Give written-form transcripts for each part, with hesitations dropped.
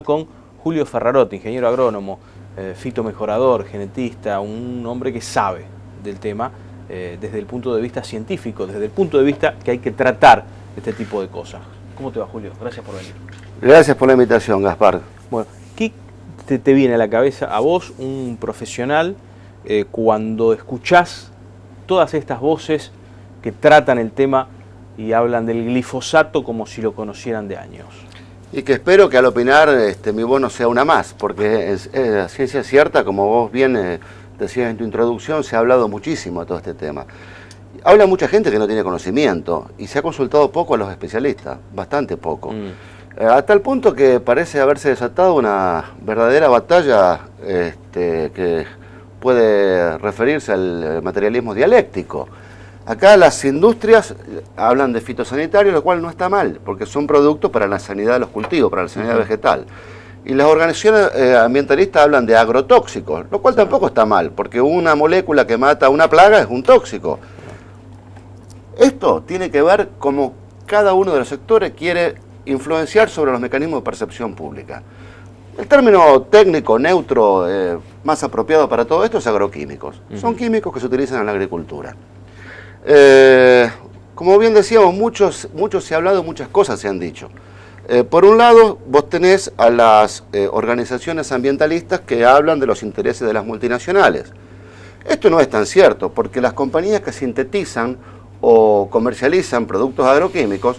con Julio Ferrarotti, ingeniero agrónomo, fitomejorador, genetista, un hombre que sabe del tema desde el punto de vista científico, desde el punto de vista que hay que tratar este tipo de cosas. ¿Cómo te va, Julio? Gracias por venir. Gracias por la invitación, Gaspar. Bueno, ¿qué te viene a la cabeza a vos, un profesional, cuando escuchás todas estas voces que tratan el tema y hablan del glifosato como si lo conocieran de años? Y que espero que al opinar mi voz no sea una más, porque es ciencia cierta, como vos bien decías en tu introducción, se ha hablado muchísimo de todo este tema. Habla mucha gente que no tiene conocimiento y se ha consultado poco a los especialistas, bastante poco. A tal punto que parece haberse desatado una verdadera batalla que puede referirse al materialismo dialéctico. Acá las industrias hablan de fitosanitario, lo cual no está mal, porque son productos para la sanidad de los cultivos, para la sanidad vegetal. Y las organizaciones ambientalistas hablan de agrotóxicos, lo cual tampoco está mal, porque una molécula que mata una plaga es un tóxico. Esto tiene que ver cómo cada uno de los sectores quiere influenciar sobre los mecanismos de percepción pública. El término técnico, neutro, más apropiado para todo esto es agroquímicos. Son químicos que se utilizan en la agricultura. Como bien decíamos, muchos se ha hablado, muchas cosas se han dicho. Por un lado, vos tenés a las organizaciones ambientalistas que hablan de los intereses de las multinacionales. Esto no es tan cierto, porque las compañías que sintetizan o comercializan productos agroquímicos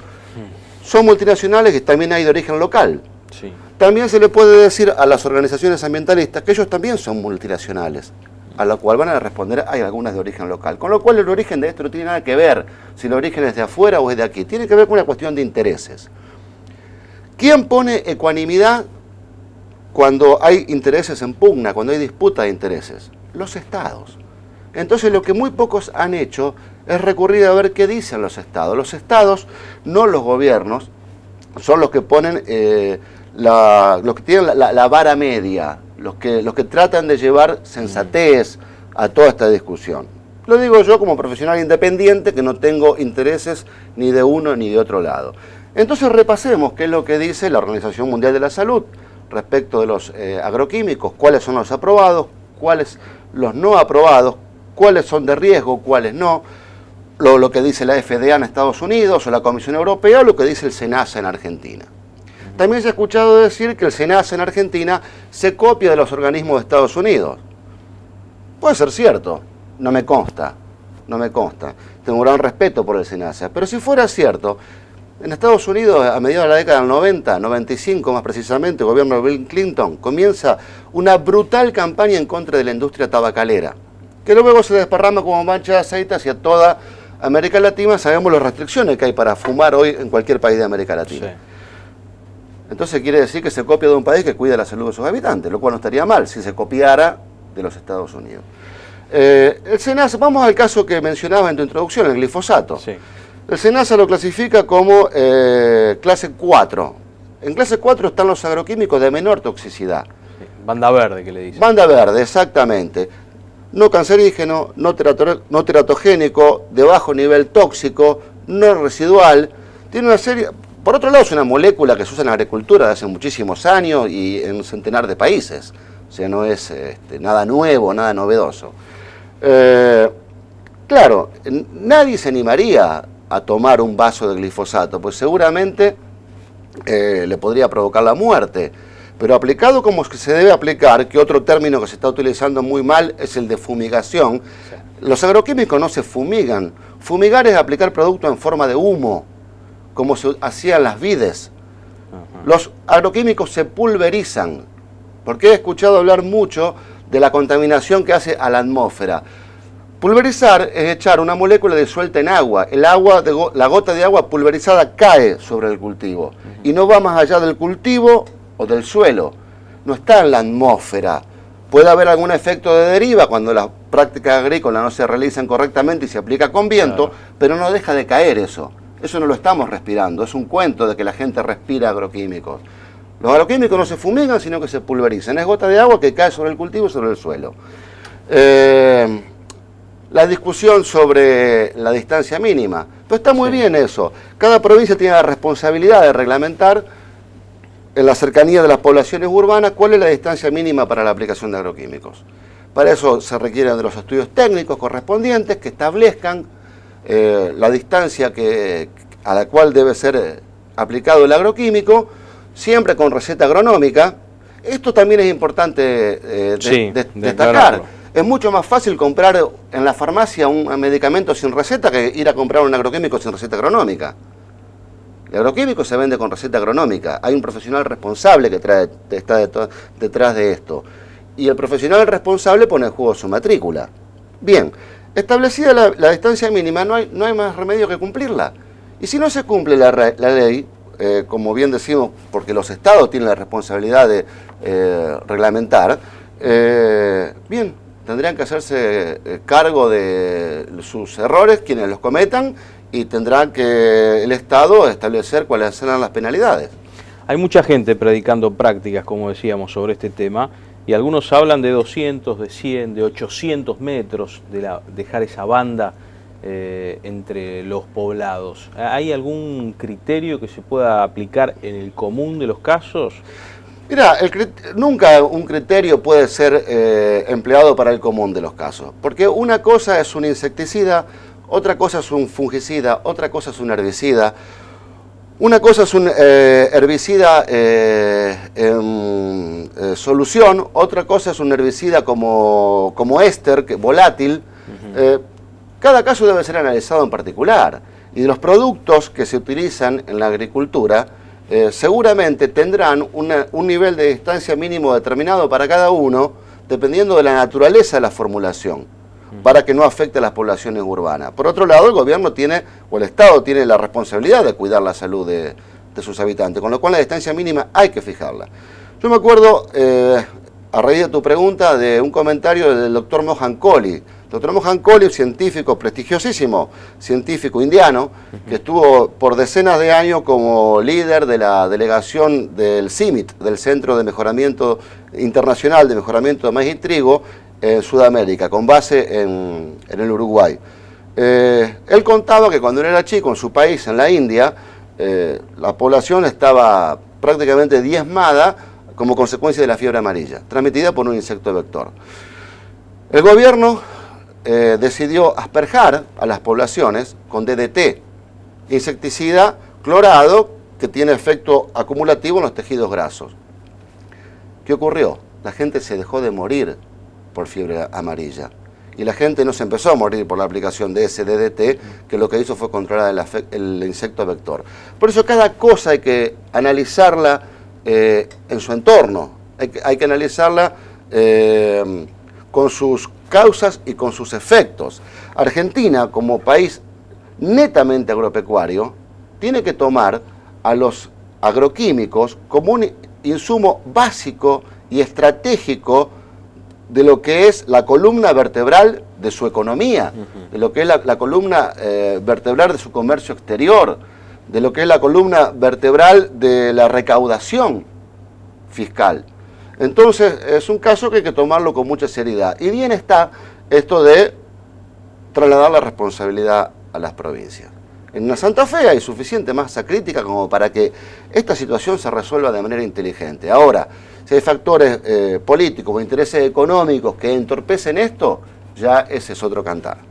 son multinacionales que también hay de origen local. Sí. También se le puede decir a las organizaciones ambientalistas que ellos también son multinacionales, a lo cual van a responder hay algunas de origen local. Con lo cual el origen de esto no tiene nada que ver si el origen es de afuera o es de aquí, tiene que ver con una cuestión de intereses. ¿Quién pone ecuanimidad cuando hay intereses en pugna, cuando hay disputa de intereses? Los estados. Entonces lo que muy pocos han hecho es recurrir a ver qué dicen los estados. Los estados, no los gobiernos, son los que ponen, los que tienen la vara media, los que tratan de llevar sensatez a toda esta discusión. Lo digo yo como profesional independiente que no tengo intereses ni de uno ni de otro lado. Entonces repasemos qué es lo que dice la Organización Mundial de la Salud respecto de los agroquímicos, cuáles son los aprobados, cuáles los no aprobados, cuáles son de riesgo, cuáles no, lo que dice la FDA en Estados Unidos o la Comisión Europea o lo que dice el SENASA en Argentina. También se ha escuchado decir que el SENASA en Argentina se copia de los organismos de Estados Unidos. Puede ser cierto, no me consta. Tengo un gran respeto por el SENASA, pero si fuera cierto, en Estados Unidos, a mediados de la década del 90, 95 más precisamente, el gobierno de Bill Clinton comienza una brutal campaña en contra de la industria tabacalera, que luego se desparrama como mancha de aceite hacia toda América Latina. Sabemos las restricciones que hay para fumar hoy en cualquier país de América Latina. Sí. Entonces quiere decir que se copia de un país que cuida la salud de sus habitantes, lo cual no estaría mal si se copiara de los Estados Unidos. El SENASA, vamos al caso que mencionabas en tu introducción, el glifosato. Sí. El SENASA lo clasifica como clase 4. En clase 4 están los agroquímicos de menor toxicidad. Sí. Banda verde, que le dicen. Banda verde, exactamente. No cancerígeno, no teratogénico, de bajo nivel tóxico, no residual. Tiene una serie... Por otro lado, es una molécula que se usa en la agricultura desde hace muchísimos años y en un centenar de países. O sea, no es nada nuevo, nada novedoso. Claro, nadie se animaría a tomar un vaso de glifosato, pues seguramente le podría provocar la muerte. Pero aplicado como se debe aplicar, que otro término que se está utilizando muy mal es el de fumigación. Sí. Los agroquímicos no se fumigan. Fumigar es aplicar productos en forma de humo, como se hacían las vides. Los agroquímicos se pulverizan, porque he escuchado hablar mucho de la contaminación que hace a la atmósfera. Pulverizar es echar una molécula disuelta en agua. La gota de agua pulverizada cae sobre el cultivo y no va más allá del cultivo o del suelo. No está en la atmósfera. Puede haber algún efecto de deriva cuando las prácticas agrícolas no se realizan correctamente y se aplica con viento, claro, pero no deja de caer eso. Eso no lo estamos respirando, es un cuento de que la gente respira agroquímicos. Los agroquímicos no se fumigan, sino que se pulverizan. Es gota de agua que cae sobre el cultivo y sobre el suelo. La discusión sobre la distancia mínima. Pero está muy bien eso. Cada provincia tiene la responsabilidad de reglamentar en la cercanía de las poblaciones urbanas, ¿cuál es la distancia mínima para la aplicación de agroquímicos? Para eso se requieren de los estudios técnicos correspondientes que establezcan la distancia a la cual debe ser aplicado el agroquímico, siempre con receta agronómica. Esto también es importante destacar. Es mucho más fácil comprar en la farmacia un medicamento sin receta que ir a comprar un agroquímico sin receta agronómica. El agroquímico se vende con receta agronómica. Hay un profesional responsable que está detrás de esto. Y el profesional responsable pone en juego su matrícula. Bien, establecida la distancia mínima, no hay más remedio que cumplirla. Y si no se cumple la ley, como bien decimos, porque los estados tienen la responsabilidad de reglamentar, bien, tendrían que hacerse cargo de sus errores quienes los cometan y tendrán que el Estado establecer cuáles serán las penalidades. Hay mucha gente predicando prácticas, como decíamos, sobre este tema, y algunos hablan de 200, de 100, de 800 metros, de dejar esa banda entre los poblados. ¿Hay algún criterio que se pueda aplicar en el común de los casos? Mira, nunca un criterio puede ser empleado para el común de los casos, porque una cosa es un insecticida, otra cosa es un fungicida, otra cosa es un herbicida. Una cosa es un herbicida en solución, otra cosa es un herbicida como éster, volátil. Cada caso debe ser analizado en particular. Y de los productos que se utilizan en la agricultura, seguramente tendrán un nivel de distancia mínimo determinado para cada uno, dependiendo de la naturaleza de la formulación, para que no afecte a las poblaciones urbanas. Por otro lado, el gobierno o el Estado tiene la responsabilidad de cuidar la salud de sus habitantes, con lo cual la distancia mínima hay que fijarla. Yo me acuerdo, a raíz de tu pregunta, de un comentario del doctor Mohan Kohli. El doctor Mohan Kohli, científico prestigiosísimo, científico indiano, que estuvo por decenas de años como líder de la delegación del CIMIT, del Centro de Mejoramiento Internacional de Mejoramiento de Maíz y Trigo, en Sudamérica, con base en el Uruguay. Él contaba que cuando él era chico en su país, en la India, la población estaba prácticamente diezmada como consecuencia de la fiebre amarilla, transmitida por un insecto vector. El gobierno decidió asperjar a las poblaciones con DDT, insecticida clorado que tiene efecto acumulativo en los tejidos grasos. ¿Qué ocurrió? La gente se dejó de morir por fiebre amarilla. Y la gente no se empezó a morir por la aplicación de ese DDT, que lo que hizo fue controlar el insecto vector. Por eso cada cosa hay que analizarla en su entorno, hay que analizarla con sus causas y con sus efectos. Argentina, como país netamente agropecuario, tiene que tomar a los agroquímicos como un insumo básico y estratégico de lo que es la columna vertebral de su economía, de lo que es la columna vertebral de su comercio exterior, de lo que es la columna vertebral de la recaudación fiscal. Entonces, es un caso que hay que tomarlo con mucha seriedad. Y bien está esto de trasladar la responsabilidad a las provincias. En la Santa Fe hay suficiente masa crítica como para que esta situación se resuelva de manera inteligente. Ahora, si hay factores políticos o intereses económicos que entorpecen esto, ya ese es otro cantar.